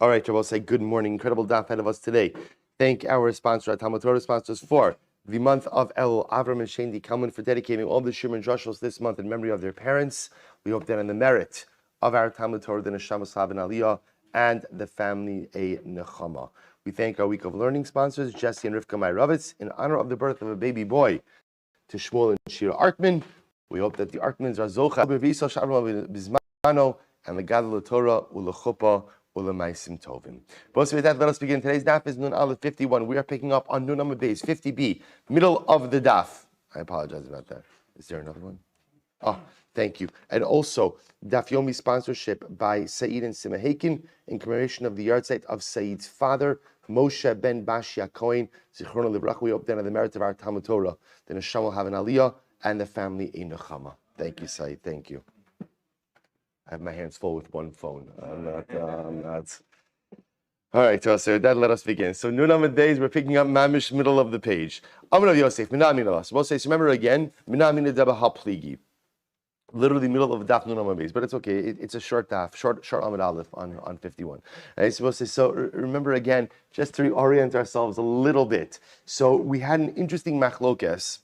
All right, I will say good morning. Incredible daf ahead of us today. Thank our sponsor, our Talmud Torah sponsors for the month of El, Avraham Shaindy Kelman, for dedicating all the Shir and Drushos this month in memory of their parents. We hope that in the merit of our Talmud Torah, the Neshama Sab and Aliyah, and the family a Nechama. We thank our week of learning sponsors, Jesse and Rivka Meirovitz, in honor of the birth of a baby boy to Shmuel and Shira Artman. We hope that the Artmans are Zocha, Bizmano, and the Gadol Torah, Ulachupa, Ulamaisim Tovim. Both with that, let us begin. Today's daf is Nun Aleph 51. We are picking up on Nun Amud Beis 50b, middle of the daf. I apologize about that. Is there another one? Oh, thank you. And also, Daf Yomi sponsorship by Said and Sima Hakin in commemoration of the yahrzeit of Said's father, Moshe ben Bashia Cohen. Zichrono Libracha. We hope that on the merit of our Talmud Torah, the Neshama will have an Aliyah and the family a Nechama. Thank you, Said. Thank you. I have my hands full with one phone. I'm not. All right, so that let us begin. So Nun Amud Beis, we're picking up Mamish, middle of the page. Amar Yosef, Minaminas. We'll say, so remember again, Minamina Deba Pligi. Literally middle of the daf Nun Amud Beis, but it's okay. It's a short daf, short Amud Aleph on 51. And it's supposed to say, so remember again, just to reorient ourselves a little bit. So we had an interesting machlokes.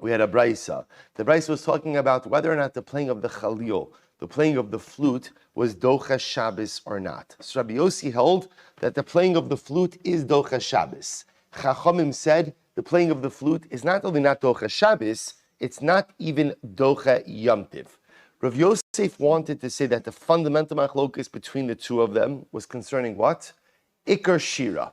We had a brisa. The brisa was talking about whether or not the playing of the chalil, the playing of the flute, was docha Shabbos or not. So Rabbi Yossi held that the playing of the flute is docha Shabbos. Chachamim said the playing of the flute is not only not docha Shabbos, it's not even docha Yom Tiv. Rav Yosef wanted to say that the fundamental machlokus between the two of them was concerning what? Ikar Shira.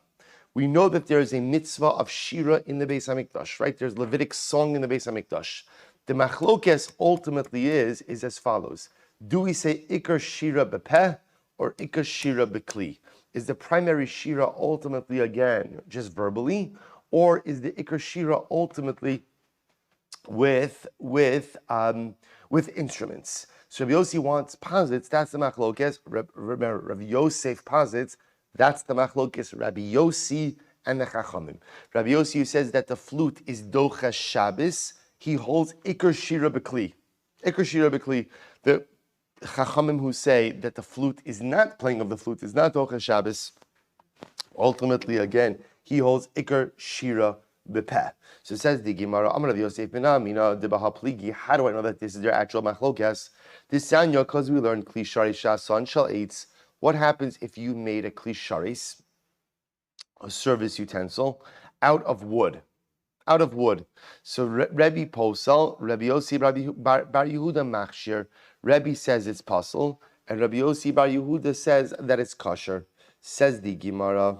We know that there is a mitzvah of Shira in the Beis HaMikdash, right? There's Levitic song in the Beis HaMikdash. The machlokes ultimately is as follows. Do we say Ikar Shira bepeh or Ikar Shira bekli? Is the primary Shira ultimately, again, just verbally, or is the Ikar Shira ultimately with instruments? So Rabbi Yossi posits, that's the machlokes. Remember, Rabbi Yosef posits, that's the machlokes, Rabbi Yossi and the Chachamim. Rabbi Yossi, who says that the flute is docha Shabbos, he holds Ikar Shira bekli. Ikar Shira bekli. The Chachamim who say that the flute is not, playing of the flute is not docha Shabbos, ultimately, again, he holds Ikar Shira bepeh. So it says the Gemara, Amar Rav Yosef ben Amina debaha pligi. How do I know that this is their actual machlokes? This sanya, because we learned kli sharis shason shel eitz. What happens if you made a kli sharis, a service utensil, out of wood? Out of wood. So Rebbe Posel, Rabbi Yossi Bar Yehuda Machshir, Rebbe says it's possible, and Rabbi Yossi Bar Yehuda says that it's kosher. Says the Gemara,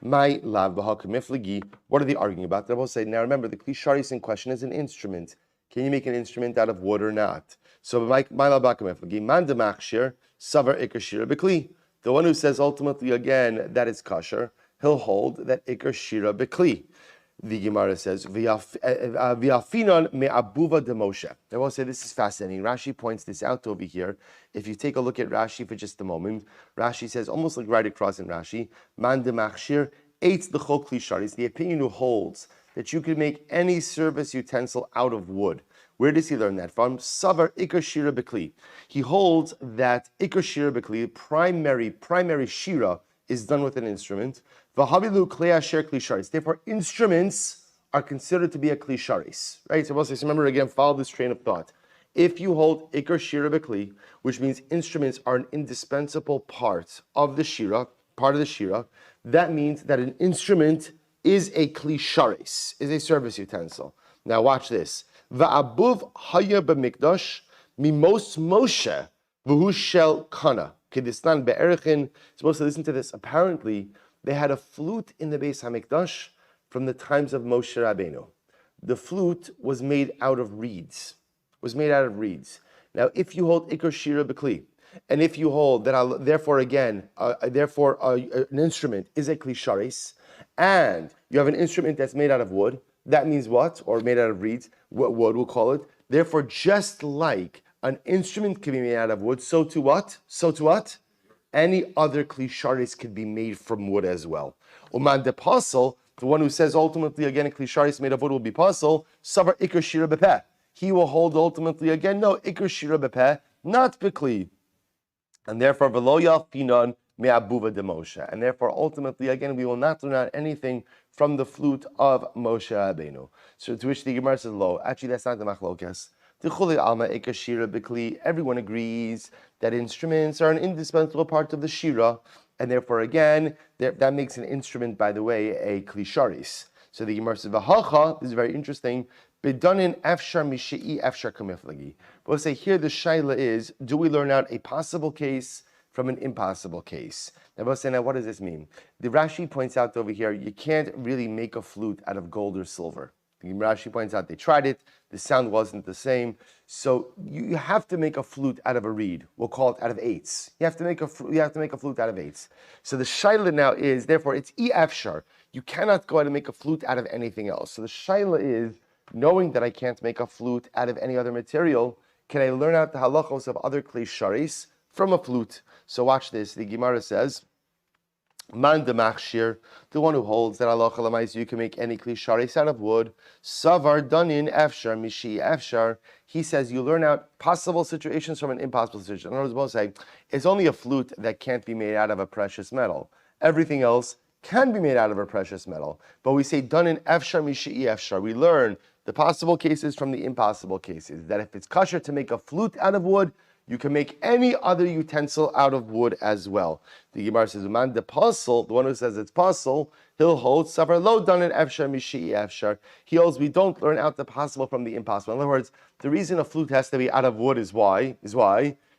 my lav b'hakamiflagi. What are they arguing about? They will say, now remember, the kli sharis in question is an instrument. Can you make an instrument out of wood or not? So my lav b'hakamiflagi, man demachshir, savar ikar shira b'kli. The one who says ultimately again that it's kosher, he'll hold that ikar shira b'kli. The Gemara says, "V'afinon me'abuva de Moshe." I will say this is fascinating. Rashi points this out over here. If you take a look at Rashi for just a moment, Rashi says, almost like right across in Rashi, "Man de machshir eitz the chol kli sharis." The opinion who holds that you can make any service utensil out of wood. Where does he learn that from? Savar ikar shira b'kli. He holds that ikar shira b'kli, primary shira, is done with an instrument. Therefore, instruments are considered to be a kli sharis. Right? So remember again, follow this train of thought. If you hold ikar shira b'kli, which means instruments are an indispensable part of the shira, that means that an instrument is a kli sharis, is a service utensil. Now watch this. Va'abuv haya b'mikdash mimos Moshe v'hu shel kana. Kedistan be'erichin. Supposed to listen to this. Apparently, they had a flute in the Beis HaMikdash from the times of Moshe Rabbeinu. The flute was made out of reeds. Now, if you hold Ikar Shira B'kli, and if you hold that, an instrument is a Kli Sharis, and you have an instrument that's made out of wood, that means what? Or made out of reeds, what wood we'll call it. Therefore, just like an instrument can be made out of wood, so to what? Any other kli sharis could be made from wood as well. Uman de pasel, the one who says ultimately again a kli sharis made of wood will be pasel, savar ikar shira bepeh. He will hold ultimately again, no, ikar shira bepeh, not bekli. And therefore, v'lo yalfinon me'abuva de Moshe. And therefore, ultimately, again, we will not learn out anything from the flute of Moshe Rabbeinu. So to which the Gemara says, lo, actually that's not the machlokes. Everyone agrees that instruments are an indispensable part of the shira, and therefore, again, that makes an instrument, by the way, a klisharis. So the Gemara says, "V'hacha." This is very interesting. Bedanin efshar mishei efshar kamiflagi. We'll say here the shaila is: do we learn out a possible case from an impossible case? Now, we'll say, now what does this mean? The Rashi points out over here, you can't really make a flute out of gold or silver. The Rashi points out they tried it, the sound wasn't the same. So you have to make a flute out of a reed. We'll call it out of eights. You have to make a flute out of eights. So the shaila now is, therefore, it's efshar. You cannot go out and make a flute out of anything else. So the shaila is, knowing that I can't make a flute out of any other material, can I learn out the halachos of other klei sharis from a flute? So watch this. The Gemara says, Man de machshir, the one who holds that halacha l'maisa you can make any klei sharis out of wood. Savar danin efshar mishi efshar. He says you learn out possible situations from an impossible situation. In other words, we'll say it's only a flute that can't be made out of a precious metal. Everything else can be made out of a precious metal. But we say danin efshar mishi efshar. We learn the possible cases from the impossible cases. That if it's kosher to make a flute out of wood, you can make any other utensil out of wood as well. The Gemara says, "Man de pasul," the one who says it's pasul, he'll hold savar lo danin efshar mishi efshar. He holds we don't learn out the possible from the impossible. In other words, the reason a flute has to be out of wood is why?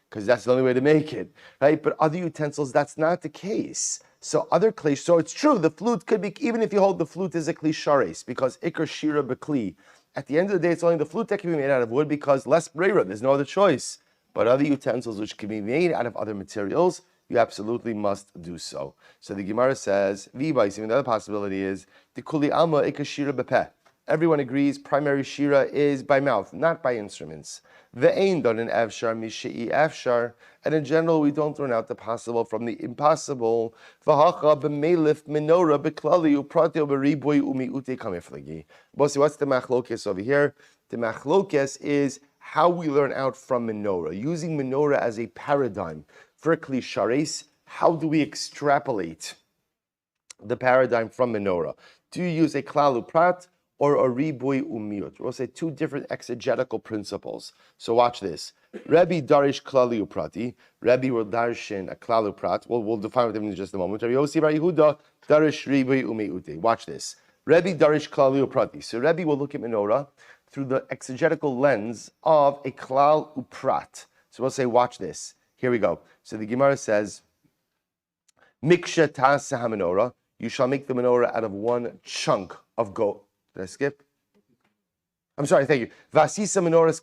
Because that's the only way to make it, right? But other utensils, that's not the case. So other klei, so it's true, the flute could be, even if you hold the flute as a kli shares, because ikar shira bekli. At the end of the day, it's only the flute that can be made out of wood because less breira, there's no other choice. But other utensils which can be made out of other materials, you absolutely must do so. So the Gemara says, V'bais, the other possibility is, the kuli alma ikar shira bepeh. Everyone agrees primary shira is by mouth, not by instruments. Ve'ein danin efshar mishei efshar. And in general, we don't learn out the possible from the impossible. V'hacha b'meilif menorah b'klali uprateo b'riboy umiute kamiflagi. Bosi, what's the machlokes over here? The machlokes is how we learn out from menorah. Using menorah as a paradigm for kli shares, how do we extrapolate the paradigm from menorah? Do you use a klal uprat or a riboy umiut? We'll say two different exegetical principles. So watch this. Rabbi darish klali uprati. Rabbi will darshin a klal uprat. We'll define what that means in just a moment. Rabbi Yossi bar Yehuda darish riboy umiute. Watch this. Rabbi darish klali uprati. So Rabbi will look at menorah through the exegetical lens of a klal uprat. So we'll say, watch this. Here we go. So the Gemara says, Miksha ta'aseh ha-menorah. You shall make the menorah out of one chunk of gold. Did I skip? I'm sorry, thank you. Vasisa menorahs,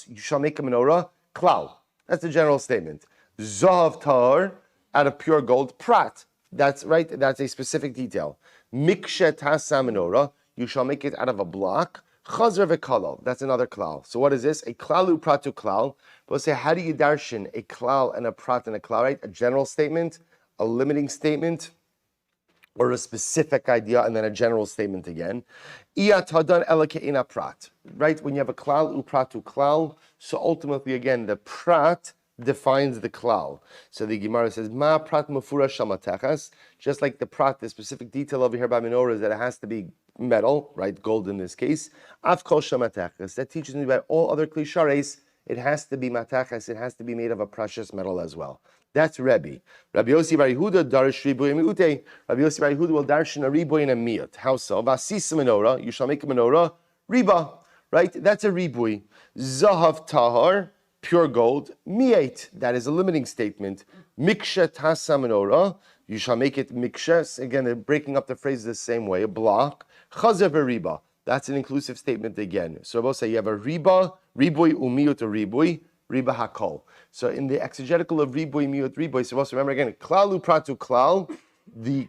you shall make a menorah, klal. That's the general statement. Zahav tar, out of pure gold, prat. That's right, that's a specific detail. Miksha ta'aseh menorah, you shall make it out of a block. Chazar v'kalal, that's another klal. So what is this? A klalu pratu klal. We'll say, how do you darshan a klal and a prat and a klal, right? A general statement, a limiting statement, or a specific idea, and then a general statement again. Iyatadan ela prat, right? When you have a klal upratu klal, so ultimately again the prat defines the klal. So the Gemara says, Ma prat mafura shamatechas, just like the prat, the specific detail over here by menorah is that it has to be metal, right? Gold in this case. Afkol shamatechas, that teaches me about all other kli shares, it has to be matachas, it has to be made of a precious metal as well. That's Rebbe. Rabbi Yossi bar Yehuda darish riboy miute. Rabbi Yossi bar Yehuda will darshan a riboy and a miut. How so? Vasisa menorah, you shall make a menorah, riba, right? That's a riboy. Zahav tahar, pure gold, miet, that is a limiting statement. Miksha tasa menorah, you shall make it miksha. Again, they're breaking up the phrases the same way, a block. Chazav riba, that's an inclusive statement again. So we'll say you have a riba, riboy umiut a riboy, riba hakol. So in the exegetical of riboy, miut, riboy, so also remember again, klal upratu klal, the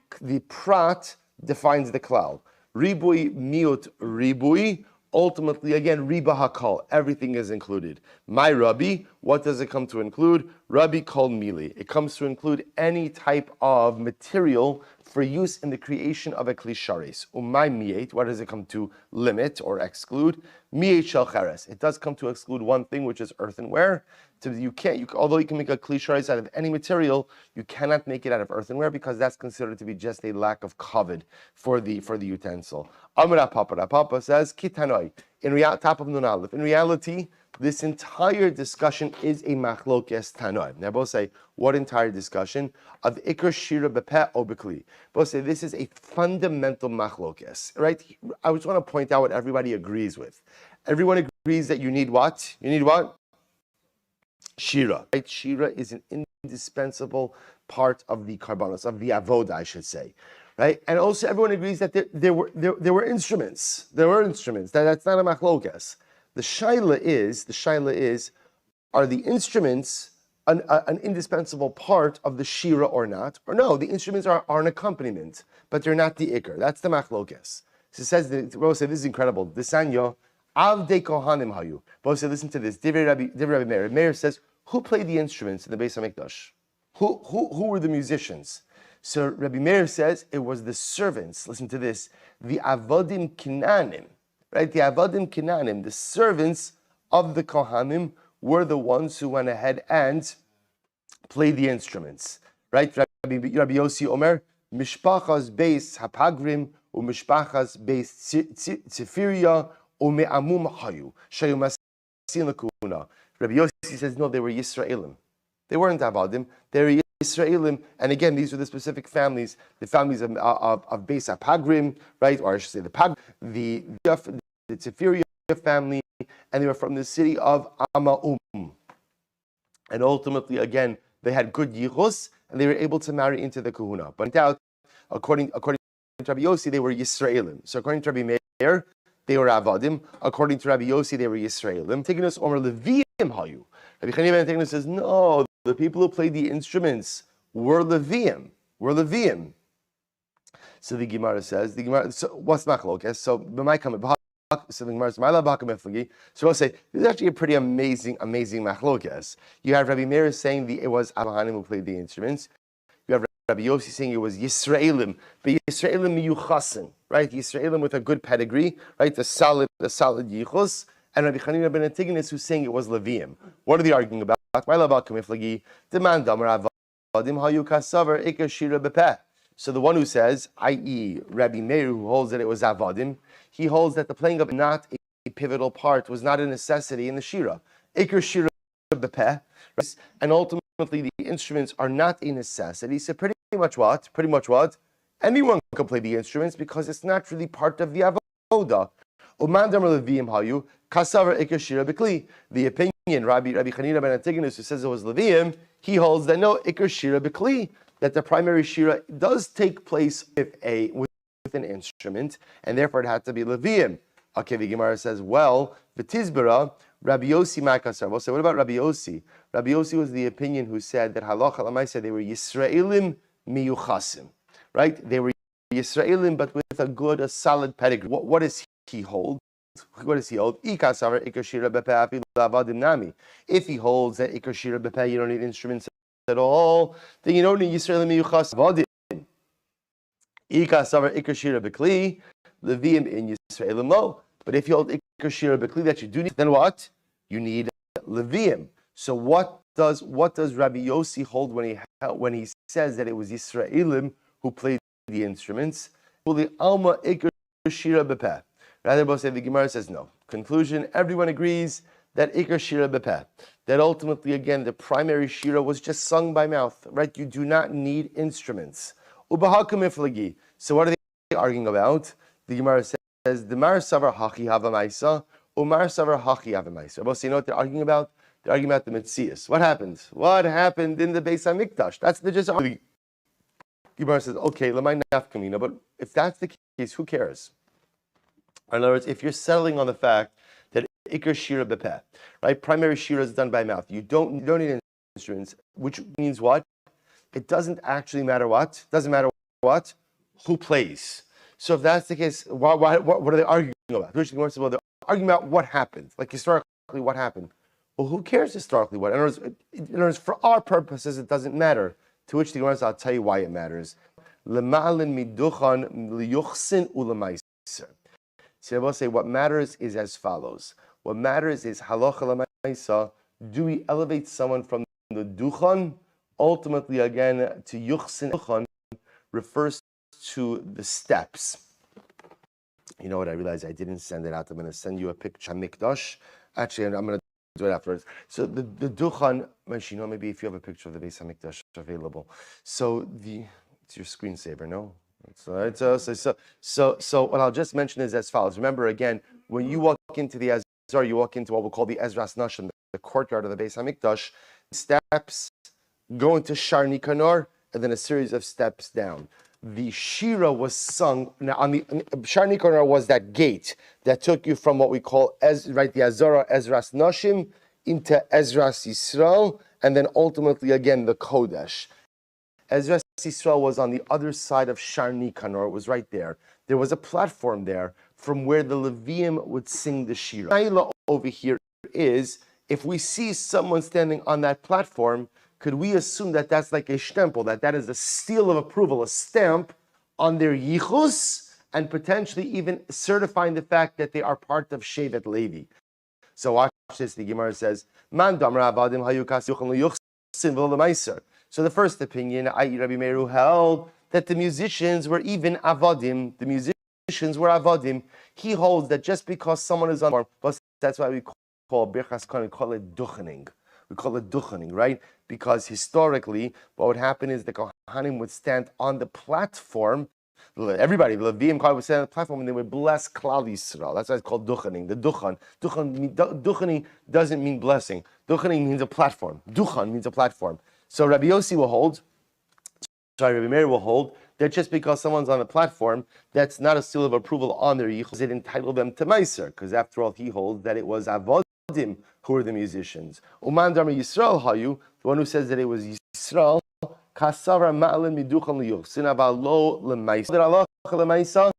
prat defines the klal. Riboy, miut, riboy, ultimately again, riba hakol, everything is included. My Rabbi, what does it come to include? Rabbi kol mili. It comes to include any type of material for use in the creation of a kli shares. Umay miet, what does it come to limit or exclude? Miet shel cheres. It does come to exclude one thing, which is earthenware. Although you can make a kli sharais out of any material, you cannot make it out of earthenware because that's considered to be just a lack of kavod for the utensil. Amar Papa says kitanoi top of Nun Aleph. In reality, this entire discussion is a machlokes tanoi. Now both say what entire discussion of ikar shira bepeh o bekli. Both say this is a fundamental machlokes. Right? I just want to point out what everybody agrees with. Everyone agrees that you need what? You need what? Shira. Right? Shira is an indispensable part of the karbanos, of the avoda, I should say. Right? And also everyone agrees that there were instruments. There were instruments. That's not a machlokes. The shaila is, are the instruments an indispensable part of the shira or not? Or no, the instruments are an accompaniment, but they're not the ikar. That's the machlokes. So it says, Rose said, this is incredible. Disanyo, avdei kohanim hayu. Rose said, listen to this. Divrei Rabbi Meir. Meir says, who played the instruments in the Beis HaMikdash? Who were the musicians? So Rabbi Meir says it was the servants. Listen to this. The avodim kinanim. Right? The avodim kinanim, the servants of the kohanim, were the ones who went ahead and played the instruments. Right? Rabbi Yossi Omer, mishpachas beis hapagrim, u mishpachas beis tzifiria, u me'amum hayu, shayu masin l'kuhuna. Rabbi Yossi says, no, they were Yisraelim. They weren't avodim. They were Yisraelim, and again, these were the specific families, the families of Beis HaPagrim, right? Or I should say the Tzifiria family, and they were from the city of Amaum. And ultimately, again, they had good yichus, and they were able to marry into the kahuna. But out, according to Rabbi Yossi, they were Yisraelim. So according to Rabbi Meir, they were Avadim. According to Rabbi Yossi, they were Yisraelim. Tignus Omer Levim Hayu. Rabbi Chanina ben Tignus says, no, the people who played the instruments were Leviim. So the Gemara says, so what's machlokes? So the Gemara says, so I'll say, this is actually a pretty amazing machlokes. You have Rabbi Meir saying it was Avraham who played the instruments. You have Rabbi Yossi saying it was Yisraelim, but Yisraelim miyuchasin, right? Yisraelim with a good pedigree, right? The solid yichus. And Rabbi Chanina ben Antigonus who's saying it was Leviim. What are they arguing about? So the one who says, i.e. Rabbi Meir, who holds that it was Avadim, he holds that the playing of not a pivotal part, was not a necessity in the Shira. Ikar Shira Bepeh, and ultimately the instruments are not a necessity. So pretty much what? Anyone can play the instruments because it's not really part of the Avodah. The opinion, Rabbi Chanina ben Antigonus, who says it was Leviim, he holds that no, Ikar Shira B'Kli, that the primary Shira does take place with an instrument, and therefore it had to be Leviim. Okay, the Gemara says, well, V'tizbara, Rabbi Yossi Ma'akasar. We'll say, what about Rabbi Yossi? Rabbi Yossi was the opinion who said that Halacha L'maisa, they were Yisraelim miyuchasim, right? They were Yisraelim, but with a solid pedigree. What does he hold? What does he hold? If he holds that Ikar Shira Bepeh, you don't need instruments at all, then you don't need Yisraelim miyuchas Vadim. Ikar Shira B'Kli, Leviim in Yisraelim lo. But if you hold Ikar Shira B'Kli that you do need, then what? You need Leviim. So what does Rabbi Yossi hold when he says that it was Yisraelim who played the instruments? The Alma Ikar Shira B'Peh. Rather, both say the Gemara says no. Conclusion: everyone agrees that Ikar Shira B'Peh. That ultimately, again, the primary Shira was just sung by mouth. Right? You do not need instruments. Ubahakam Iflagi. So what are they arguing about? The Gemara says the Mar Savar Hachi Havamaisa. Umar Savar Hachi Havamaisa. Both you know what they're arguing about? They're arguing about the Metzias. What happened? What happened in the Beis HaMikdash? That's the just arguing. Gemara says, okay, Lamai Nafkamina, but if that's the case, who cares? In other words, if you're settling on the fact that Ikar Shira B'Peh, right? Primary Shira is done by mouth. You don't need instruments, which means what? It doesn't actually matter what? Doesn't matter what? Who plays. So if that's the case, what are they arguing about? Well, they're arguing about what happened. Like historically, what happened? Well, who cares historically what? In other words, for our purposes, it doesn't matter. To which the Gemara says, I'll tell you why it matters. So I will say what matters is as follows. What matters is halacha l'maisa, Do we elevate someone from the duchan? Ultimately, again, to yuchsin duchan refers to the steps. You know what? I realized I didn't send it out. I'm going to send you a picture of mikdash. Actually, I'm going to do it afterwards. So the duchan, maybe if you have a picture of the Beis Hamikdash available. So it's your screensaver, no? So what I'll just mention is as follows. Remember again, when you walk into the Ezra, you walk into what we'll call the Ezras Nashim, the courtyard of the Beis Hamikdash. Steps go into Shar Nikanor, and then a series of steps down. The Shira was sung. Now, on the Shar Nikanor was that gate that took you from what we call the Azara Ezras Nashim into Ezras Yisrael, and then ultimately again the Kodesh. Ezras Yisrael was on the other side of Shar Nikanor. It was right there. There was a platform there from where the Leviim would sing the Shira. The over here is, if we see someone standing on that platform, could we assume that that's like a stempel, that is a seal of approval, a stamp on their yichus, and potentially even certifying the fact that they are part of Shevet Levi? So watch this, the Gemara says, Man damar avadim hayu kas yuchon liyuchsin v'lo l'maiser. So the first opinion, i.e. Rabbi Meir, held that the musicians were even avadim, the musicians were avadim. He holds that just because someone is on the platform, that's why we call birchas kohen, we call it duchening. We call it duchening, right? Because historically, what would happen is the Kohanim would stand on the platform. Everybody, the Leviim would stand on the platform and they would bless Klal Yisrael. That's why it's called duchening. The duchan. Duchening doesn't mean blessing. Duchening means a platform. Duchan means a platform. So Rabbi Meir will hold that just because someone's on the platform, that's not a seal of approval on their yichus. It entitled them to meiser, because after all, he holds that it was avodim who were the musicians. Uman Dharma Yisrael Hayu, the one who says that it was Yisrael, Kasavra Ma'alin Miduchan Liyuchsin Avalo Lemaisa.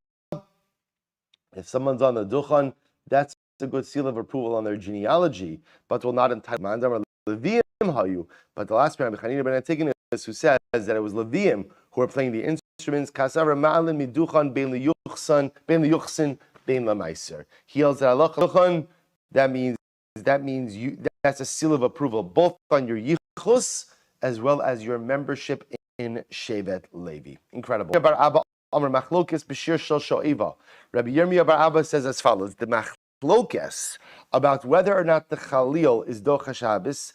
If someone's on the Duchan, that's a good seal of approval on their genealogy, but will not entitle Uman Dharma Leviim Hayu. But the last man, Chanina ben Antigonus, who says that it was Leviim who were playing the instruments, Kasavra Ma'alin Miduchan Ben Liyuchsin Ben Lemaiser. He holds that Allah Duchan, that means that's a seal of approval, both on your yichus as well as your membership in Shevet Levi. Incredible. Rabbi Yirmiyah bar Abba says as follows: the machlokes about whether or not the Chalil is docha Shabbos.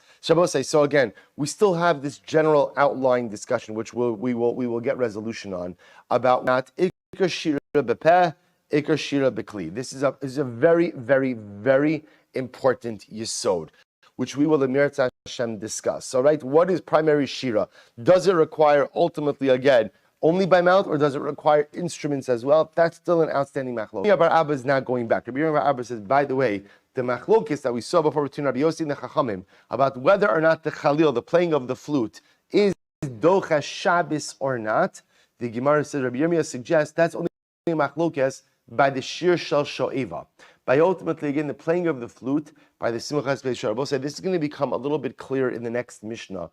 So again, we still have this general outline discussion, which we will get resolution on, about not ikar shira bepeh, ikar shira bekli. This is a very, very, very important yesod, which we will in Meretz Hashem discuss. So, right, what is primary shira? Does it require ultimately, again, only by mouth, or does it require instruments as well? That's still an outstanding machlok. Rabbi Bar Abba is now going back. Rabbi Bar Abba says, by the way, the machlokis that we saw before between Rabbi Yossi and the Chachamim about whether or not the Chalil, the playing of the flute, is docha Shabbos or not, the Gemara says, Rabbi Yirmiyah suggests that's only machlokis by the shir shel sho'eva. By ultimately, again, the playing of the flute by the Simchas Beis Shar. This is going to become a little bit clearer in the next Mishnah.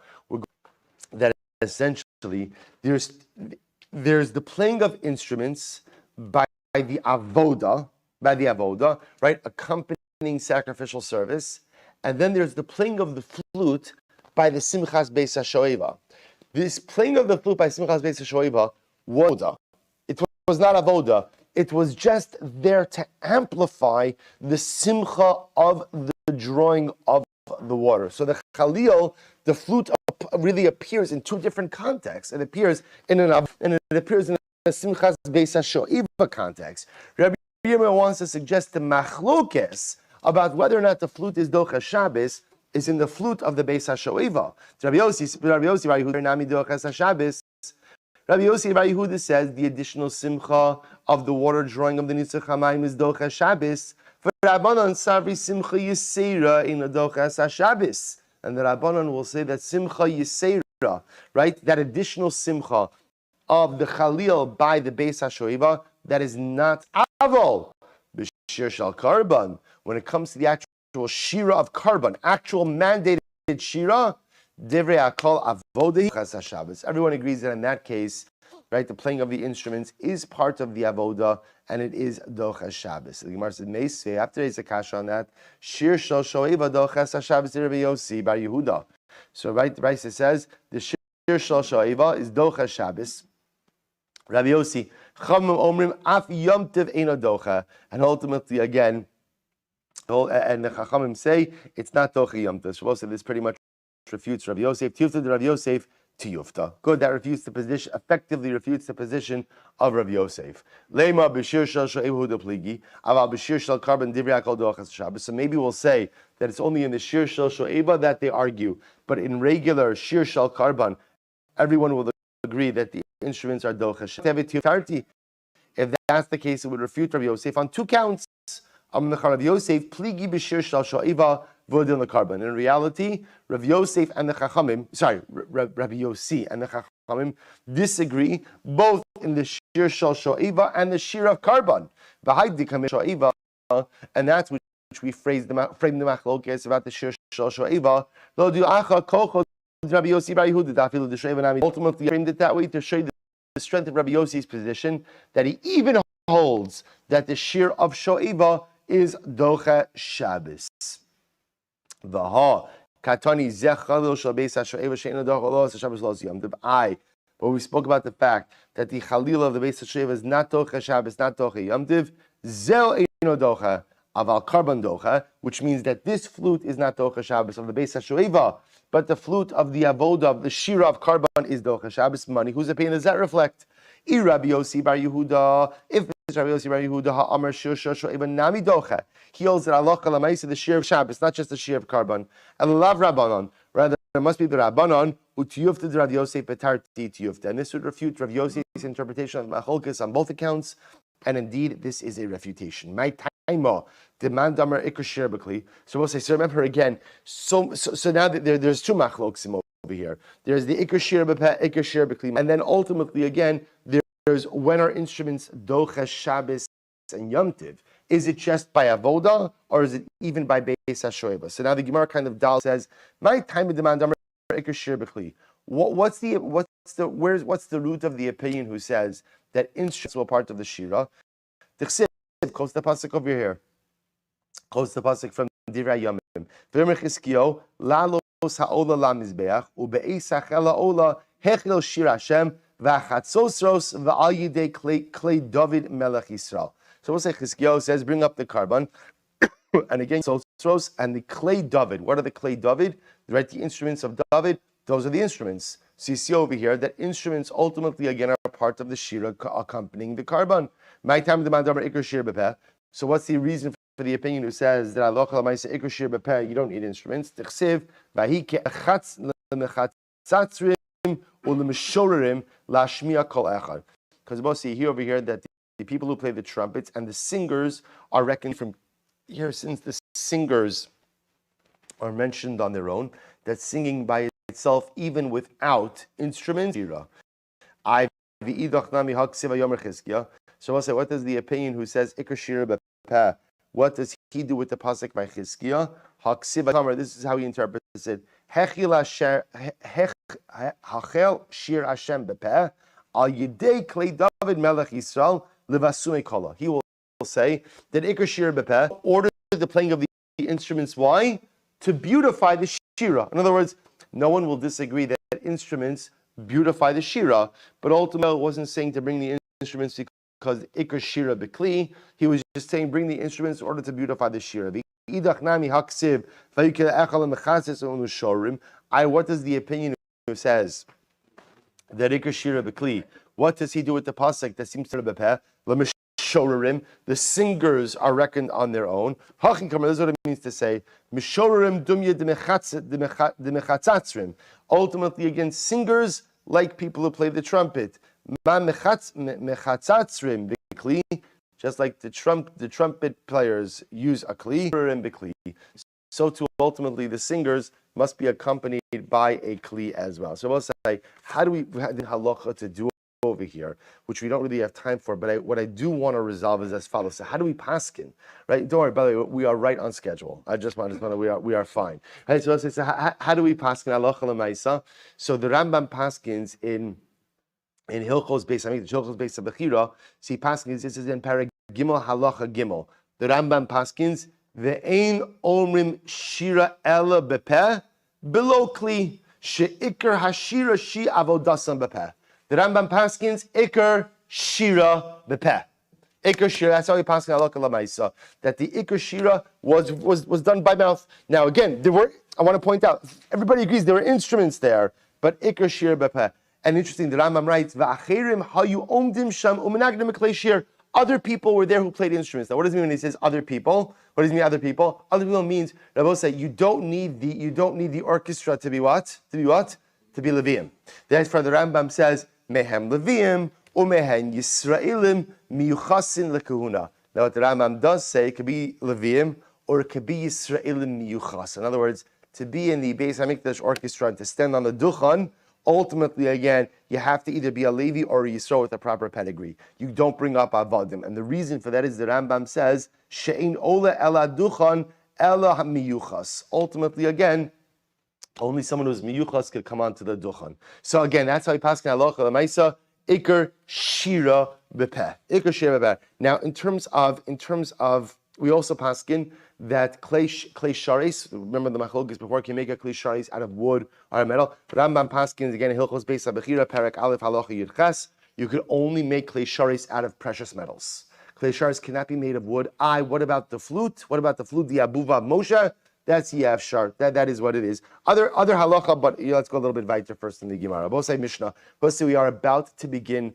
That essentially there's the playing of instruments by the avoda, right, accompanying sacrificial service, and then there's the playing of the flute by the Simchas Beis Shoeva. This playing of the flute by Simchas Beis Shoeva was not avoda. It was just there to amplify the simcha of the drawing of the water. So the Chalil, the flute, really appears in two different contexts. It appears in a Simchas Beis Shoeva context. Rabbi Yirmiyah wants to suggest the machlokes about whether or not the flute is docha Shabbos is in the flute of the Beis Shoeva. Rabbi Yossi, Rabbi Yossi Bar Yehuda says the additional simcha of the water drawing of the Nitzach HaMayim is docha Shabbos. For Rabbanan Savri simcha Yisera in the docha Shabbos, and the Rabbanan will say that simcha Yisera, right, that additional simcha of the Chalil by the Beis HaShoeva, that is not avol b'shir shal karban. When it comes to the actual shira of karban, actual mandated shira, divrei akol avodei chas Shabbos. Everyone agrees that in that case, right? The playing of the instruments is part of the avoda, and it is docha Shabbos. The Gemara said, "Meisvei." After there's a kasha on that, shir shel shoeva doches Shabbos Rabbi Yossi bar Yehuda. So right, the Raisa says the shir shel shoeva is docha Shabbos. Rabbi Yossi, Chamim omrim af yom tiv eino docha, and ultimately again, and the Chachamim say it's not docha yom tiv. Shabbos said this pretty much refutes Rabbi Yosef. Tiyufta to Rabbi Yosef. Tiyufta. Good, that refutes the position, effectively refutes the position of Rabbi Yosef. Lema b'shir shel shoev huda pligi, aval b'shir shel karban divrei akol dochas Shabbos. So maybe we'll say that it's only in the shir shel shoeva that they argue, but in regular shir shel karban, everyone will agree that the instruments are dochas Shabbos. If that's the case, it would refute Rabbi Yosef on two counts. Rabbi Yosef pligi b'shir shel shoeva. In reality, Rabbi Yosef and the Chachamim, Rabbi Yossi and the Chachamim disagree both in the Shir Shal Sho'iva and the Shir of Karban. And that's which we framed the machlokes about the Shir Shal Sho'iva. Ultimately, framed it that way to show the strength of Rabbi Yossi's position, that he even holds that the Shir of Sho'iva is Docha Shabbos. But we spoke about the fact that the Chalil of the Beis HaShoeva is not Docha Shabbos, not Docha Yom Tiv, Zeo Eino Docha, Aval Karban Docha, which means that this flute is not Docha Shabbos of the Beis HaShoeva, but the flute of the Avoda of the Shira of Karban is Docha Shabbos. Money, whose opinion does that reflect? Rabbi Yossi bar Yehuda, if Rabbi Yossi bar Yehuda ha'amar shir shir sho'iva nami docha. He holds that halacha l'maisa the shir of Shabbos, not just the shir of Karban. And lav Rabbanon, rather it must be the Rabbanon utiyufta Rabbi Yosef betarti tiyufta. And this would refute Rabbi Yosef's interpretation of macholkes on both accounts. And indeed, this is a refutation. My taima demand amar ikar shir b'kli. So we'll say. So remember again. So now that there's two machloksim over here. There's the ikar shir b'kli, and then ultimately again there's when are instruments docha Shabbos and Yom Tiv. Is it just by avoda or is it even by beis hashoeva? So now the Gemara kind of dal says, my time of demand ikar shir b'kli. What's the root of the opinion who says that instruments were part of the shira? Close the pasuk over here. Close the pasuk from Divrei Yomim. V'yomer Chizkiyo lalos ha'ola lamizbeach ube'eis ha'chel ha'ola hechil shir Hashem v'achatzosros v'al yidei klei David melech Yisrael. So we'll say Chizkiyo says, bring up the Karban, and again Sosros and the klei David. What are the klei David? Right, the instruments of David. Those are the instruments. So you see over here that instruments ultimately again are part of the shira accompanying the Karban. My time the mandamar ikar shir b'peh. So what's the reason for the opinion who says that Allah Maisa ikar shir b'peh, you don't need instruments? Tichsiv vahi ke'achatz lemechatzatzrim ulemeshorerim lashmiya kol echad. Because we'll see here over here that the people who play the trumpets and the singers are reckoned from here, since the singers are mentioned on their own, that singing by itself, even without instruments, so I'll say, what does the opinion who says ikar shir b'peh, what does he do with the pasuk by Chizkiah? This is how he interprets it. Hechel shir Hashem b'peh al yidei klei David melech Yisrael levasumei kola. He will say that ikar shir b'peh ordered the playing of the instruments. Why? To beautify the shira. In other words, no one will disagree that instruments beautify the shira, but ultimately it wasn't saying to bring the instruments because ikar shira b'kli. He was just saying bring the instruments in order to beautify the shira. What does the opinion who says that ikar shira b'kli? What does he do with the pasuk that seems to be Mishorerim, the singers are reckoned on their own. This is what it means to say Mishorerim dumya demechatzatzrim. Ultimately, again, singers like people who play the trumpet. Mechatzatzrim b'kli, just like the trumpet players use a kli. So too, ultimately, the singers must be accompanied by a kli as well. So we'll say, how do we have the halacha to do over here, which we don't really have time for, but what I do want to resolve is as follows. So how do we paskin? Right? Don't worry, by the way, we are right on schedule. I just want to we are fine. Right? So let's say, how do we paskin halacha l'maisa? So the Rambam paskins in in Hilchos Beis Hamikdash, Hilchos Beis Bechira, see Paskins, this is in Parag Gimel Halacha Gimel. The Rambam Paskins, Ve'ein Omrim Shira Ela Bepeh, below Kli, She'ikar Hashira Shi Avodasam Bepeh. The Rambam Paskins, Ikar Shira Bepeh. Ikar Shira, that's how he passed Halacha Lamaisa, that the Ikar Shira was done by mouth. Now again, I want to point out, everybody agrees there were instruments there, but Ikar Shira Bepeh. And interesting, the Rambam writes, "Va'acherim hayu omdim sham umenagdim klei shir." Other people were there who played instruments. Now, what does it mean when he says other people? What does it mean other people? Other people means, Rabbi say, you don't need the orchestra to be what? To be what? To be Levium. That's why the Rambam says, Mehem Levium, umehen Yisraelim miyuchasin lekahuna. Now, what the Rambam does say, it could be Levium, or it could be Yisraelim miyuchas. In other words, to be in the Beis Hamikdash orchestra and to stand on the Duchan, ultimately, again, you have to either be a Levi or a Yisro with a proper pedigree. You don't bring up Avadim. And the reason for that is the Rambam says, She'ein ola ela duchan ela miyuchas. Ultimately, again, only someone who's miyuchas could come onto the duchan. So again, that's how he passed in halacha l'maisa, Iker Shira Bepeh. Iker Shira Bepeh. Now, in terms of, we also paskin that klei sharis. Remember the machlokes before? Can you make a klei sharis out of wood or metal? Rambam paskins again. Hilchos Beis Bechira Perek Aleph Halacha Yud Ches. You could only make klei sharis out of precious metals. Klei sharis cannot be made of wood. What about the flute? What about the flute? The abuva Moshe. That's Yev Shar. That is what it is. Other halacha, but let's go a little bit weiter first in the Gemara. Bosei Mishnah. Bosei, we are about to begin.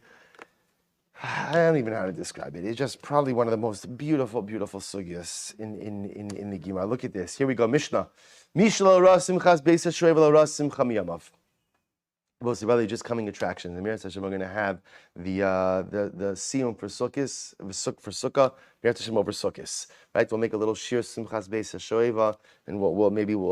I don't even know how to describe it. It's just probably one of the most beautiful sugyas in the Gemara. Look at this. Here we go. Mishnah. Mishla ra simchas beis hashrevel ra simcha miyamav. Well, so really just coming attractions. In Miras Hashem, we're going to have the siyum for Sukkis, for Sukkah, Miras Hashem over Sukkis. Right? We'll make a little shir simchas beis hashoeva, and we'll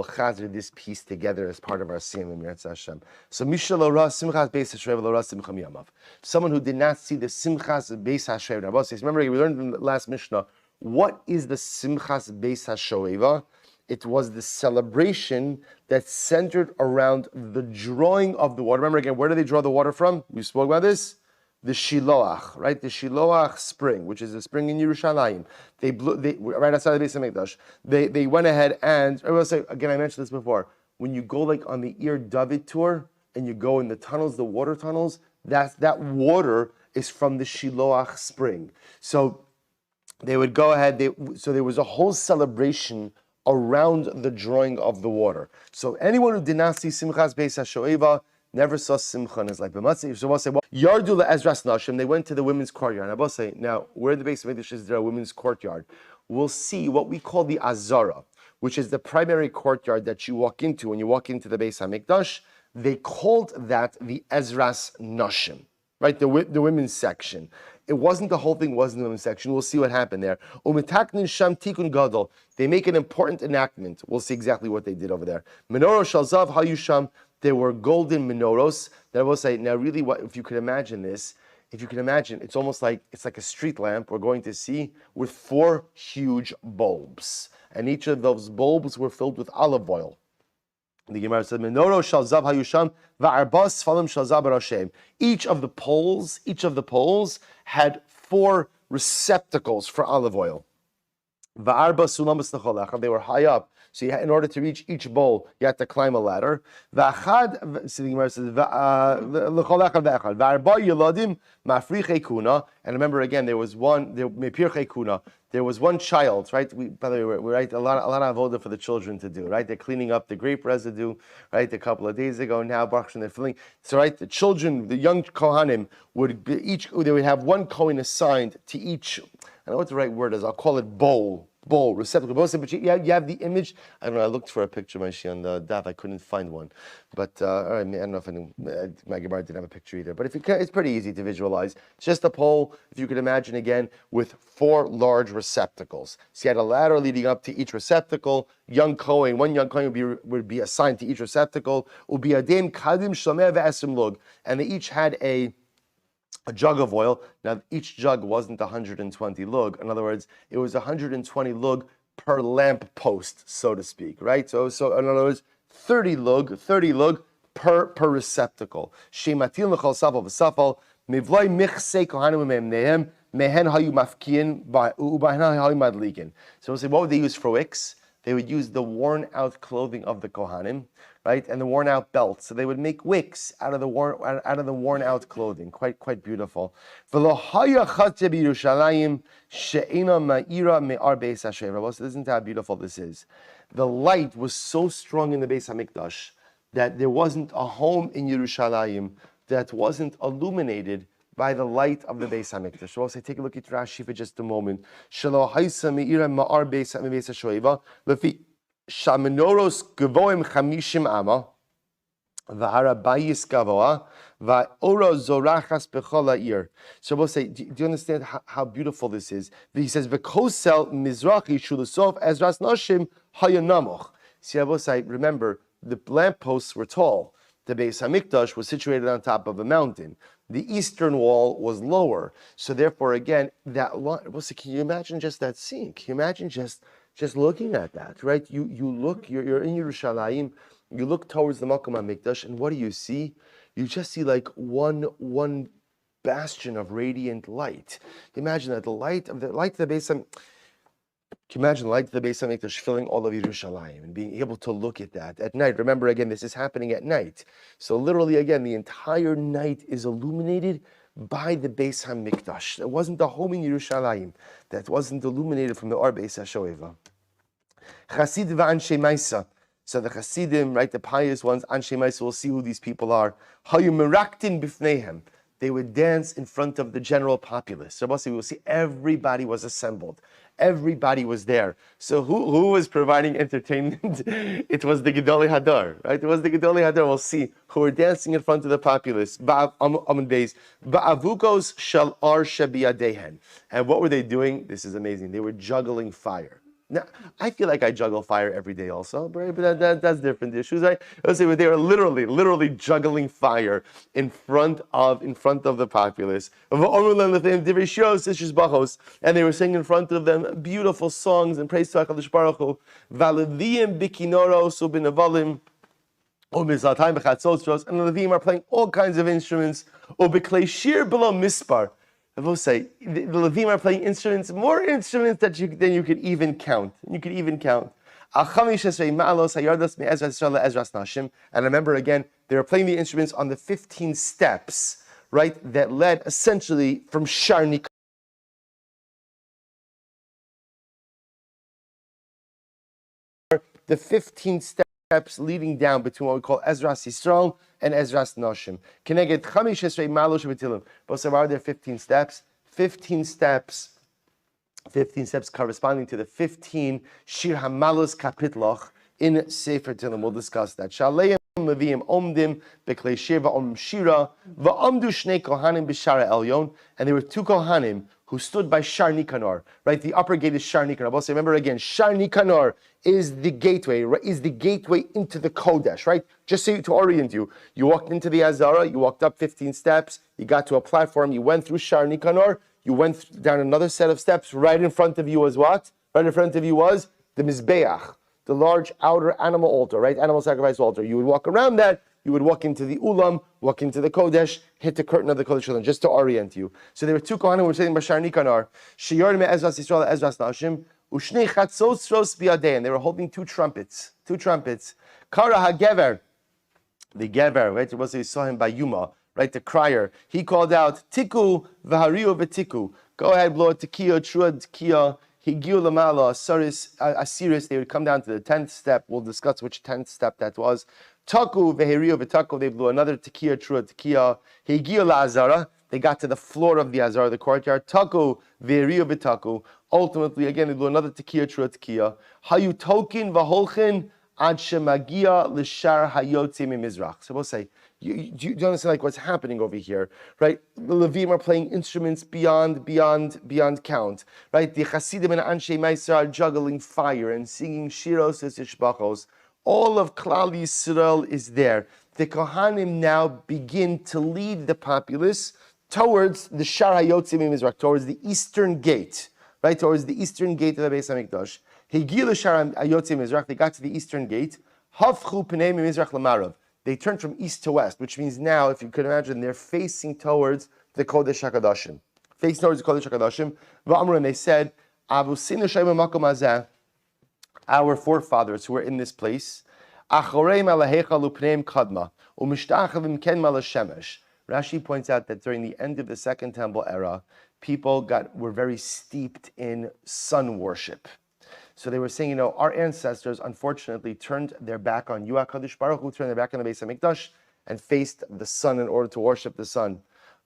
chazer this piece together as part of our siyum in Miras Hashem. So Mishal ra simchas beis hashoeva ra simcha miyamav. Someone who did not see the simchas beis hashoeva. Remember, we learned in the last Mishnah, what is the simchas beis hashoeva? It was the celebration that centered around the drawing of the water. Remember again, where do they draw the water from? We spoke about this. The Shiloach, right? The Shiloach spring, which is a spring in Yerushalayim. They right outside the Beis Hamikdash. They went ahead and, I will say, again, I mentioned this before, when you go like on the Ir David tour and you go in the tunnels, the water tunnels, that water is from the Shiloach spring. So they would go ahead, so there was a whole celebration around the drawing of the water. So anyone who did not see Simchas Beis HaShoeva never saw Simcha in his life. So we'll say, Yardu le'ezras nashim, they went to the women's courtyard. And I will say, now, where the Beis Hamikdash is there a women's courtyard? We'll see what we call the Azara, which is the primary courtyard that you walk into when you walk into the Beis Hamikdash. They called that the Ezras Nashim, right? The women's section. It wasn't the whole thing, wasn't the women's section. We'll see what happened there. They make an important enactment. We'll see exactly what they did over there. Menorah shalzav hayusham. There were golden menorahs. That I will say, now really, what if you could imagine this? If you can imagine, it's almost like a street lamp we're going to see with 4 huge bulbs. And each of those bulbs were filled with olive oil. The Gemara said, "Menorah shal zav hayusham va'arbas falim shal zav barashem." Each of the poles had 4 receptacles for olive oil. Va'arba sulamas necholach. They were high up, so in order to reach each bowl, you had to climb a ladder. Va'achad. So the Gemara says, "Lecholach va'achad va'arba yeladim mafrichei kuna." And remember again, there was one mepirchei kuna. There was one child, right? By the way, we write a lot of avoda for the children to do, right? They're cleaning up the grape residue, right? A couple of days ago now, Baruch Hashem, they're filling. So, right, the children, the young Kohanim they would have one Kohen assigned to each. I don't know what the right word is. I'll call it bowl, receptacle. But you have the image. I don't know. I looked for a picture, Maishi, on the Daf. I couldn't find one. But I don't know if my Gemara didn't have a picture either. But it's pretty easy to visualize. It's just a pole, if you could imagine again, with 4 large receptacles. So you had a ladder leading up to each receptacle. One young Kohen would be assigned to each receptacle. Ubiyadem kadim shlameh ve'esrim lug. And they each had a jug of oil. Now, each jug wasn't 120 lug. In other words, it was 120 lug per lamp post, so to speak, right? So in other words, 30 lug per receptacle. Shematil l'chol safal v'safal. Mivloi michse kohanim u'meimnehem mehen hayu mafkiin u'bahen hayu madlikin. So we'll say, what would they use for wicks? They would use the worn out clothing of the kohanim, right, and the worn out belts. So they would make wicks out of the worn out clothing. Quite beautiful. So listen to how beautiful this is. The light was so strong in the Beis Hamikdash that there wasn't a home in Yerushalayim that wasn't illuminated by the light of the Beis Hamikdash. So I'll say, take a look at Rashi for just a moment. Shelo haisa me'ira ma'ar Beis HaShoeva lefi shamenoros gevoim chamishim ama v'harabayis gavoa v'ora zorachas b'chol ha'ir. So we'll say, do you understand how beautiful this is? He says, v'kosel mizrachi shulusov ezras nashim hayanamoch. See, I will say, remember, the lampposts were tall. The Beis Hamikdash was situated on top of a mountain. The eastern wall was lower. So therefore, again, can you imagine just that scene? Can you imagine just looking at that, right? You're in Yerushalayim, you look towards the Makom HaMikdash, and what do you see? You just see like one bastion of radiant light. Imagine that the light of the Beis Hamikdash. Can you imagine the light of the Beis Hamikdash filling all of Yerushalayim and being able to look at that at night? Remember, again, this is happening at night. So literally, again, the entire night is illuminated by the Beis Hamikdash. There wasn't a home in Yerushalayim that wasn't illuminated from the Ar Beis HaShoeva. Chasid v'anshe Maisa. So the Chasidim, right, the pious ones, Anshe Maisa, we'll see who these people are. Hayu meraktin bifneihem. They would dance in front of the general populace. So we will see everybody was assembled. Everybody was there. So who was providing entertainment? It was the Gedolei Hadar, right? It was the Gedolei Hadar. We'll see who were dancing in front of the populace. Ba'avukos shel ar shebiyadehen. And what were they doing? This is amazing. They were juggling fire. Now, I feel like I juggle fire every day also, but that's different issues. Right? Let's say they were literally juggling fire in front of the populace. And they were singing in front of them beautiful songs and praise to HaKadosh Baruch Hu. And the Levim are playing all kinds of instruments. I will say, the Levim are playing instruments, more instruments than you could even count. And remember again, they were playing the instruments on the 15 steps, right, that led essentially from Sharnik. The 15 steps leading down between what we call Ezras Yisrael and Ezras Noshim. Keneged Chamish Esrei Malosh V'Tilim. But are there 15 steps? 15 steps corresponding to the 15 Shir HaMalos Kapitloch in Sefer Tilim. We'll discuss that. Shaleim Leviim Omdim Beklei Shir V'Om Shira V'Omdu Shnei Kohanim B'Shara Elyon. And there were two Kohanim who stood by Shar Nikanor, right? The upper gate is Shar Nikanor. Remember again, Shar Nikanor is the gateway, right? Is the gateway into the Kodesh, right? Just so to orient you, you walked into the Azara, you walked up 15 steps, you got to a platform, you went through Shar Nikanor, you went down another set of steps. Right in front of you was what? Right in front of you was the Mizbeach, the large outer animal altar, right? Animal sacrifice altar. You would walk around that. You would walk into the Ulam, walk into the Kodesh, hit the curtain of the Kodesh Shalom, just to orient you. So there were two Kohanim who were sitting by Shar Nikanor, Shiyor me Ezras Yisrael, Ezras Nashim, Ushnei Chatzos Biadei, and they were holding two trumpets. Kara HaGever, the Gever, right? You saw him by Yuma, right? The crier. He called out, Tiku v'hariu v'tiku. Go ahead, blow a tekiah, trua tekiah. Higiu lamala, asiris. They would come down to the 10th step. We'll discuss which 10th step that was. Taku v'heriu v'taku. They blew another tekiah, trua tekiah. Higiu la'azara. They got to the floor of the Azara, the courtyard. Taku v'heriu v'taku. Ultimately, again, they blew another tekiah, trua tekiah. Hayu tokin v'holchin ad shemagia l'shar hayotzi mimizrach. So we'll say, do you understand like what's happening over here, right? The Levim are playing instruments beyond count, right? The Chasidim and Anshe Meiser are juggling fire and singing shiros and tishbachos. All of Klal Yisrael is there. The Kohanim now begin to lead the populace towards the Shar HaYotzim Mizrach, towards the eastern gate, right? Towards the eastern gate of the Beis Hamikdash. Hegil Shar HaYotzim Mizrach. They got to the eastern gate. Hafchu Pnei Mizrach Lamarav. They turned from east to west, which means now, if you could imagine, they're facing towards the Kodesh HaKadoshim. Facing towards the Kodesh HaKadoshim. V'amru, and they said, Avusinu shayim makom hazeh, our forefathers who were in this place, Achoreim alaheichal upneim kadma, u'mishtachavim ken malashemesh. Rashi points out that during the end of the Second Temple era, people were very steeped in sun worship. So they were saying, our ancestors unfortunately turned their back on you, HaKadosh Baruch Hu, turned their back on the Beis HaMikdash and faced the sun in order to worship the sun.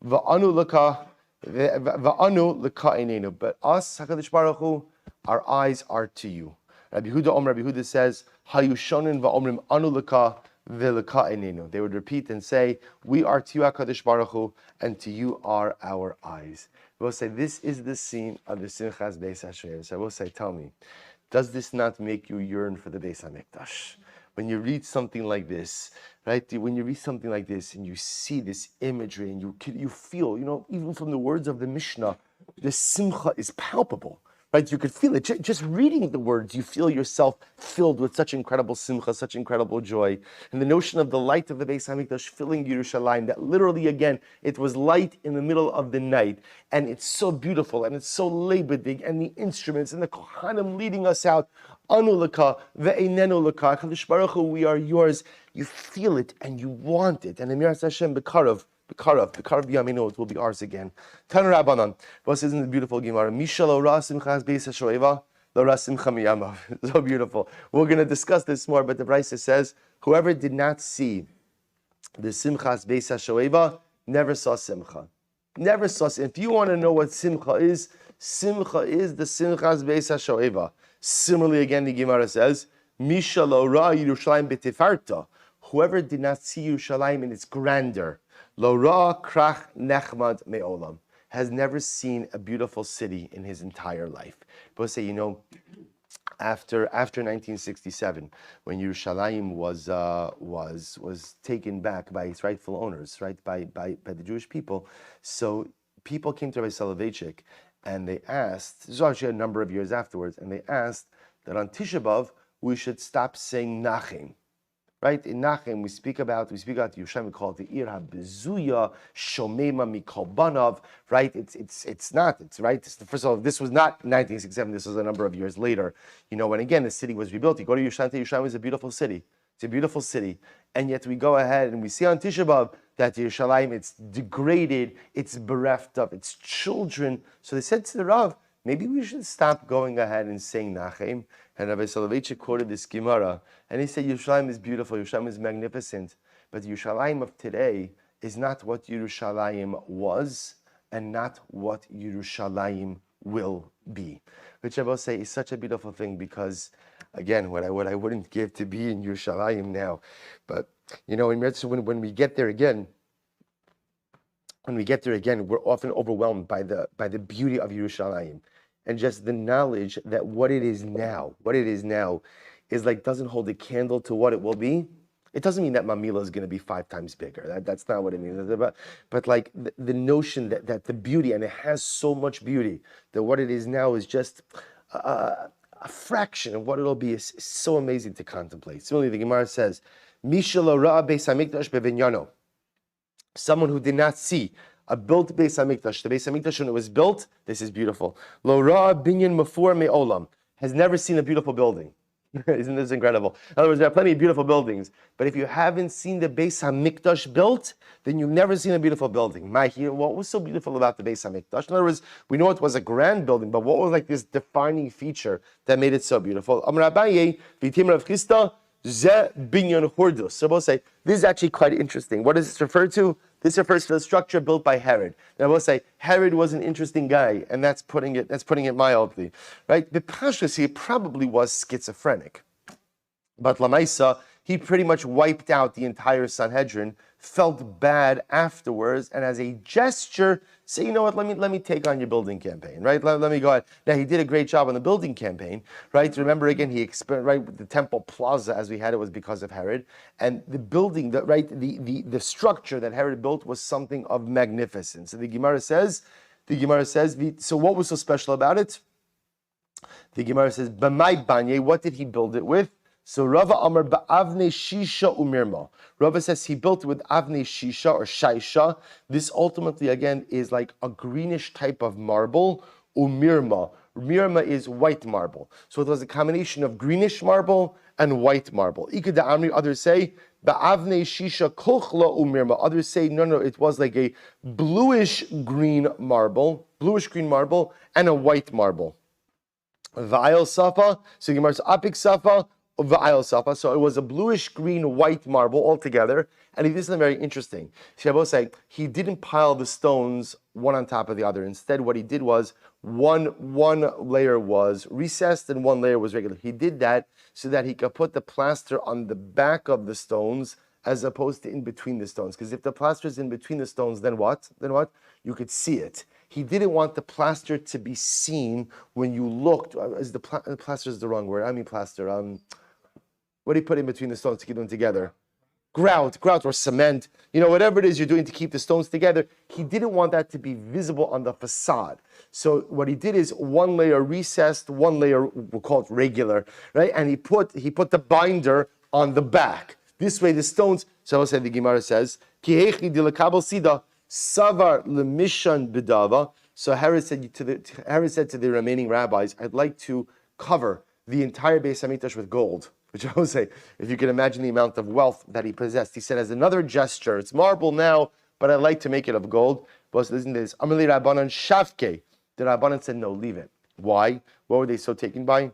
Va'anu leka einenu. But us, HaKadosh Baruch Hu, our eyes are to you. Rabbi Huda says, Hayushonin va'omrim anu leka ve'leka einenu. They would repeat and say, we are to you, HaKadosh Baruch Hu, and to you are our eyes. We'll say, this is the scene of the Simchas Beis HaShoeva. So we'll say, tell me, does this not make you yearn for the Beis HaMikdash? When you read something like this, right? When you read something like this and you see this imagery and you feel, even from the words of the Mishnah, the simcha is palpable, right? You could feel it. Just reading the words, you feel yourself filled with such incredible simcha, such incredible joy. And the notion of the light of the Beis HaMikdash filling Yerushalayim, that literally, again, it was light in the middle of the night. And it's so beautiful, and it's so lebedig, and the instruments, and the Kohanim leading us out. Anu leka ve'einenu leka. HaKadosh Baruch Hu, we are yours. You feel it, and you want it. And Emir Hashem Bekarav B'Yaminu, it will be ours again. Tan Rabbanan. What says in the beautiful Gemara? Mishalo ra simchas beis hashoeva, lo ra simcha miyamav. So beautiful. We're going to discuss this more, but the Brisa says, whoever did not see the simchas beis hashoeva never saw simcha. Never saw simcha. If you want to know what simcha is the simchas beis hashoeva. Similarly, again, the Gemara says, Mishalo ra Yerushalayim b'tifarta. Whoever did not see Yerushalayim in its grandeur, Lo ra krach nechmad me'olam, has never seen a beautiful city in his entire life. People say, after 1967, when Yerushalayim was taken back by its rightful owners, right, by the Jewish people, so people came to Rabbi Soloveitchik and they asked, this was actually a number of years afterwards, and they asked that on Tisha B'Av we should stop saying Nachem. Right? In Nachem, we speak about Yerushalayim, we call it the Ir HaBezuya, Shomema Mikol Banav, right? It's not, right? First of all, this was not 1967, this was a number of years later. When again, the city was rebuilt. You go to Yerushalayim is a beautiful city. It's a beautiful city. And yet we go ahead and we see on Tisha B'Av that Yerushalayim, it's degraded, it's bereft of its children. So they said to the Rav, maybe we should stop going ahead and saying Nachem. And Rabbi Soloveitchik quoted this Gemara, and he said, Yerushalayim is beautiful, Yerushalayim is magnificent, but the Yerushalayim of today is not what Yerushalayim was, and not what Yerushalayim will be. Which I will say is such a beautiful thing, because, again, what I wouldn't give to be in Yerushalayim now. But, when we get there again, we're often overwhelmed by the beauty of Yerushalayim. And just the knowledge that what it is now is like doesn't hold a candle to what it will be. It doesn't mean that Mamila is going to be 5 times bigger. That's not what it means. But like the notion that the beauty, and it has so much beauty, that what it is now is just a fraction of what it'll be is so amazing to contemplate. Similarly, the Gemara says, Misha lo ra'a beis hamikdash bevinyano. Someone who did not see a built Beis HaMikdash. The Beis HaMikdash, when it was built, this is beautiful. Lo ra binyan mafur me'olam, has never seen a beautiful building. Isn't this incredible? In other words, there are plenty of beautiful buildings, but if you haven't seen the Beis HaMikdash built, then you've never seen a beautiful building. What was so beautiful about the Beis HaMikdash? In other words, we know it was a grand building, but what was like this defining feature that made it so beautiful? Amar Abaye, v'tim Rav Chisda, ze binyan hordus. So we'll say, this is actually quite interesting. What does this refer to? This refers to the structure built by Herod. Now we'll say Herod was an interesting guy, and that's putting it mildly, right? The Pashas, he probably was schizophrenic, but Lamaisa, he pretty much wiped out the entire Sanhedrin, felt bad afterwards, and as a gesture, say, you know what, let me take on your building campaign, right? Let me go ahead. Now, he did a great job on the building campaign, right? Remember, again, right, the temple plaza, as we had it, was because of Herod, and the building, the structure that Herod built was something of magnificence. So the Gemara says, so what was so special about it? The Gemara says, B'mai banye, what did he build it with? So Rava Amar ba'avnei shisha umirma. Rava says he built it with avnei shisha or shaisha. This ultimately, again, is like a greenish type of marble, umirma. Mirma is white marble. So it was a combination of greenish marble and white marble. Ikeda Amri, others say, ba'avnei shisha kochla umirma. Others say, no, it was like a bluish green marble, and a white marble. Va'ayel safa, so Gemara's apik safa, va'ayel safa. So it was a bluish green white marble altogether. And this is something very interesting. Shabbos say he didn't pile the stones one on top of the other. Instead, what he did was one layer was recessed and one layer was regular. He did that so that he could put the plaster on the back of the stones as opposed to in between the stones. Because if the plaster is in between the stones, then what? You could see it. He didn't want the plaster to be seen when you looked. Plaster is the wrong word. I mean plaster. What do you put in between the stones to keep them together? Grout or cement. Whatever it is you're doing to keep the stones together. He didn't want that to be visible on the facade. So what he did is one layer recessed, one layer, we'll call it regular, right? And he put the binder on the back. This way the stones, so the Gemara says, Kihechi dilakabel sida. Savar lemishan bidava. So Herod said to the remaining rabbis, I'd like to cover the entire Beis Hamikdash with gold. Which I would say, if you can imagine the amount of wealth that he possessed. He said, as another gesture, it's marble now, but I'd like to make it of gold. But listen to this. Amali Rabbanan Shavke. The Rabbanan said, no, leave it. Why? What were they so taken by?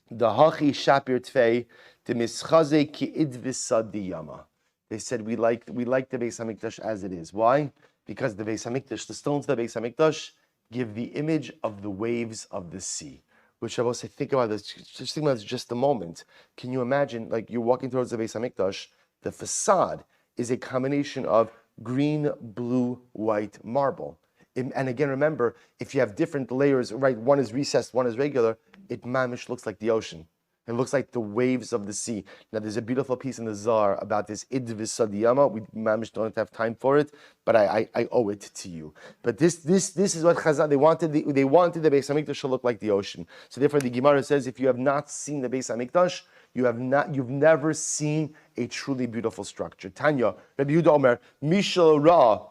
The Hachi Shapir Tvei, the Mischaze Ki Idvisadi Yama. They said, we like the Beis Hamikdash as it is. Why? Because the Beis Hamikdash, the stones of the Beis Hamikdash, give the image of the waves of the sea. Which I will say, think about this. Just think about this just a moment. Can you imagine, like you're walking towards the Beis Hamikdash, the facade is a combination of green, blue, white marble. And again, remember, if you have different layers, right? One is recessed, one is regular. It mamish looks like the ocean. It looks like the waves of the sea. Now, there's a beautiful piece in the Zohar about this Idvis Sadiyama. We mamish don't have time for it, but I owe it to you. But this is what Chazal, they wanted the Beis Hamikdash to look like the ocean. So therefore, the Gemara says, if you have not seen the Beis Hamikdash, you've never seen a truly beautiful structure. Tanya, Rabbi Yehuda Omer, Mishal Ra,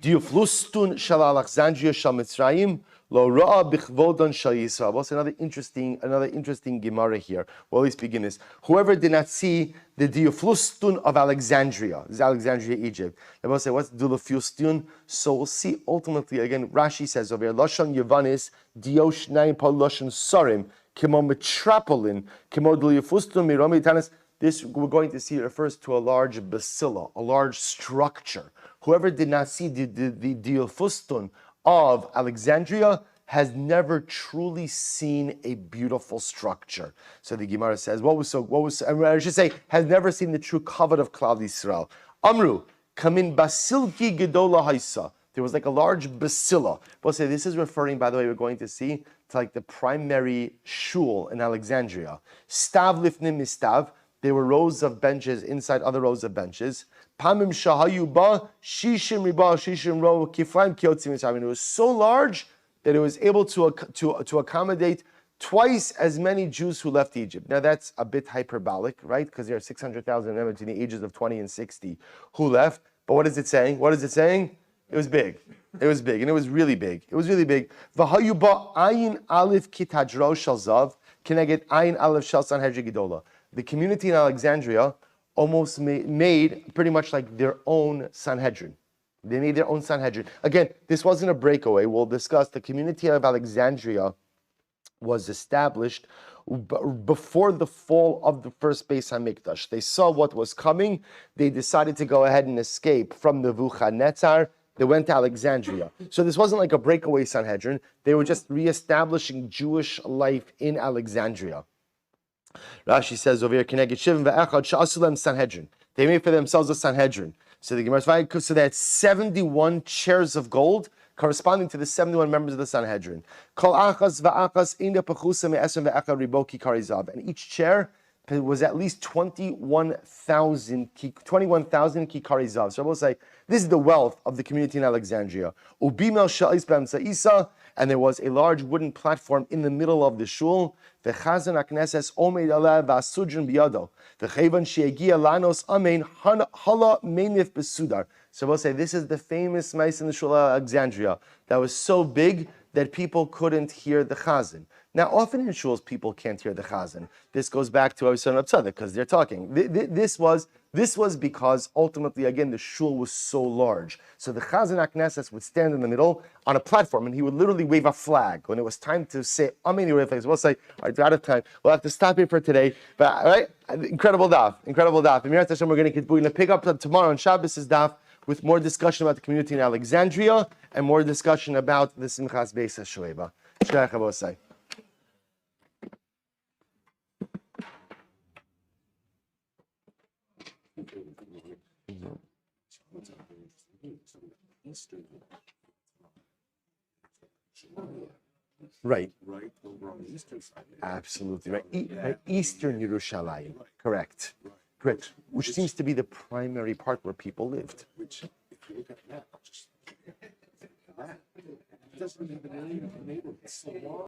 Diuflustun Shal Alexandria Shal Mitzrayim, Lo Ra Bichvodon Shal Yisrael. What's another interesting Gemara here? Well, let's begin this. Whoever did not see the Diuflustun of Alexandria, this is Alexandria, Egypt. They will say, what's Diuflustun? So we'll see ultimately, again, Rashi says over here, Lashon Yavanis, Dioshnayim Pal Lashon Sarim, Kimo Metropolin, Kimo Diuflustun Miromi Tanis. This, we're going to see, refers to a large bacilla, a large structure. Whoever did not see the Diuflustun of Alexandria has never truly seen a beautiful structure. So the Gemara says, I should say, has never seen the true covet of Klal Yisrael. Amru, kamin basilki gedola haisa. There was like a large bacilla. We'll say this is referring, by the way, we're going to see, to like the primary shul in Alexandria. Stav lifnim mistav. There were rows of benches inside other rows of benches. Pamim shahayu ba shishim riba shishim ro kiflaim kiotzim mitzrayim. It was so large that it was able to accommodate twice as many Jews who left Egypt. Now that's a bit hyperbolic, right? Because there are 600,000 members between the ages of 20 and 60 who left. But what is it saying? It was big. It was big, and it was really big. V'hayu ba ayin alif kitadro shel zav keneged ayin alif shel sanhedrin gedola. The community in Alexandria almost made pretty much like their own Sanhedrin. They made their own Sanhedrin. Again, this wasn't a breakaway. We'll discuss the community of Alexandria was established before the fall of the first Beis Hamikdash. They saw what was coming. They decided to go ahead and escape from Nebuchadnezzar. They went to Alexandria. So this wasn't like a breakaway Sanhedrin. They were just reestablishing Jewish life in Alexandria. Rashi says over here, Keneged Shivim ve'echad sha'asulem Sanhedrin. They made for themselves a Sanhedrin. So the Gemara says, so they had 71 chairs of gold corresponding to the 71 members of the Sanhedrin. Kol achas va'achas inda pechusa me'esem ve'echad riboki karizav. And each chair was at least 21,000 kikari zav. So I will say, this is the wealth of the community in Alexandria. Ubimel sha'is b'emsa isa. and there was a large wooden platform in the middle of the shul. V'chazan hakneses omed aleh v'asudrin biyado. V'chevan she'egia lanos amen hala menif besudar. So we'll say this is the famous mice in the shul of Alexandria that was so big that people couldn't hear the chazan. Now, often in shuls, people can't hear the chazan. This goes back to Avishan Tzaddik because they're talking. This was because ultimately, again, the shul was so large. So the chazan hakneses would stand in the middle on a platform, and he would literally wave a flag when it was time to say Amen. We'll say, all right, we're out of time. We'll have to stop here for today. But all right, incredible daf. And Mirat Hashem, we're going to pick up tomorrow on Shabbos' daf with more discussion about the community in Alexandria and more discussion about the Simchas Beis HaShoeva. Shkach Avosai. Right. Right over on the eastern side. Absolutely right. Eastern Yerushalayim. Correct. Correct. Which seems to be the primary part where people lived. Which, if you look at that, just that. It doesn't even have an neighborhood. It's so long.